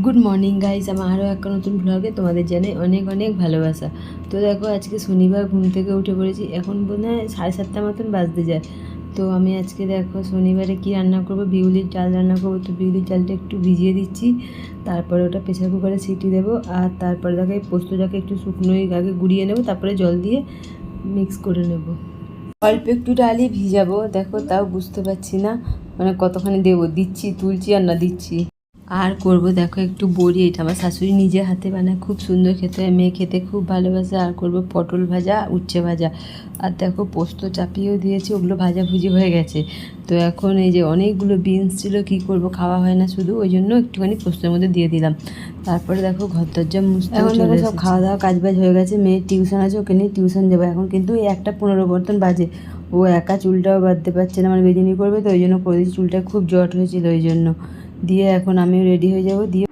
Good morning guys, আমার আরও একটা নতুন ব্লগে তোমাদের জানাই অনেক অনেক ভালোবাসা। তো দেখো, আজকে শনিবার ঘুম থেকে উঠে পড়েছি। এখন বোধ হয় 7:30 মতন বাজতে যায়। তো আমি আজকে দেখো শনিবারে কি রান্না করব, বিউলির চাল রান্না করবো। তো বিউলির চালটা একটু ভিজিয়ে দিচ্ছি, তারপরে ওটা প্রেসার কুকারে সিটি দেবো। আর তারপরে দেখো এই পোস্তটাকে একটু শুকনোই আগে গুঁড়িয়ে নেবো, তারপরে জল দিয়ে মিক্স করে নেব। অল্প একটু ডালই ভিজাবো, দেখো তাও বুঝতে পারছি না মানে কতখানি দেবো, দিচ্ছি তুলছি আর না দিচ্ছি। আর করব দেখো একটু বড়ি, এটা আমার শাশুড়ি নিজে হাতে বানায়, খুব সুন্দর খেতে হয়, মেয়ে খেতে খুব ভালোবাসে। আর করব পটল ভাজা, উচ্ছে ভাজা। আর দেখো পোস্ত চাপিয়েও দিয়েছি, ওগুলো ভাজাভুজি হয়ে গেছে। তো এখন এই যে অনেকগুলো বিনস ছিল, কি করব, খাওয়া হয় না শুধু, ওই জন্য একটুখানি পোস্তের মধ্যে দিয়ে দিলাম। তারপরে দেখো ঘর দরজা মুছতে, এখন দেখো সব খাওয়া দাওয়া কাজবাজ হয়ে গেছে। মেয়ের টিউশন আছে, ওকে নিয়ে টিউশন যাবো। এখন কিন্তু 1:15 মতন বাজে। ও একা চুলটাও বাঁধতে পারছে না, মানে বেদিনী করবে, তো ওই জন্য করে দিচ্ছি। চুলটা খুব জট হয়েছিল ওই জন্য। দিয়ে এখন আমিও রেডি হয়ে যাব। দিয়ে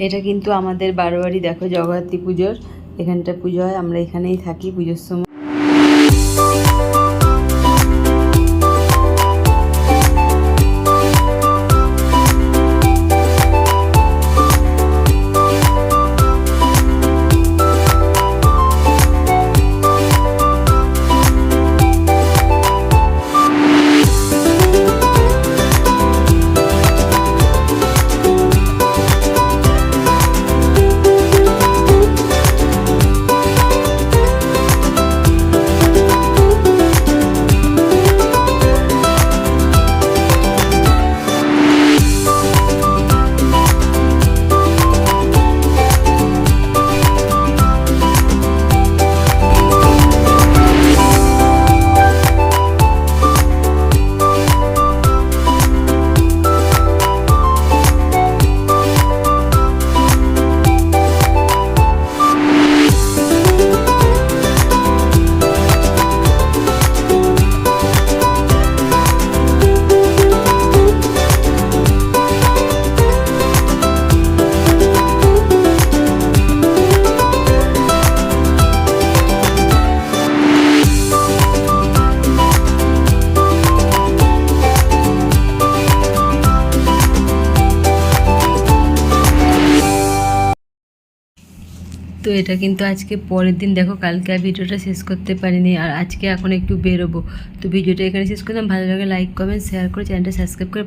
এটা কিন্তু আমাদের বারোয়ারি, দেখো জগদ্ধাত্রী পুজোর এখানটা পুজো হয়, আমরা এখানেই থাকি পুজোর সময়। তো এটা কিন্তু আজকে পরের দিন, দেখো কালকে আর ভিডিওটা শেষ করতে পারিনি, আর আজকে এখন একটু বেরোবো। তো ভিডিওটা এখানে শেষ করলাম। ভালো লাগে লাইক কমেন্ট শেয়ার করে চ্যানেলটা সাবস্ক্রাইব করে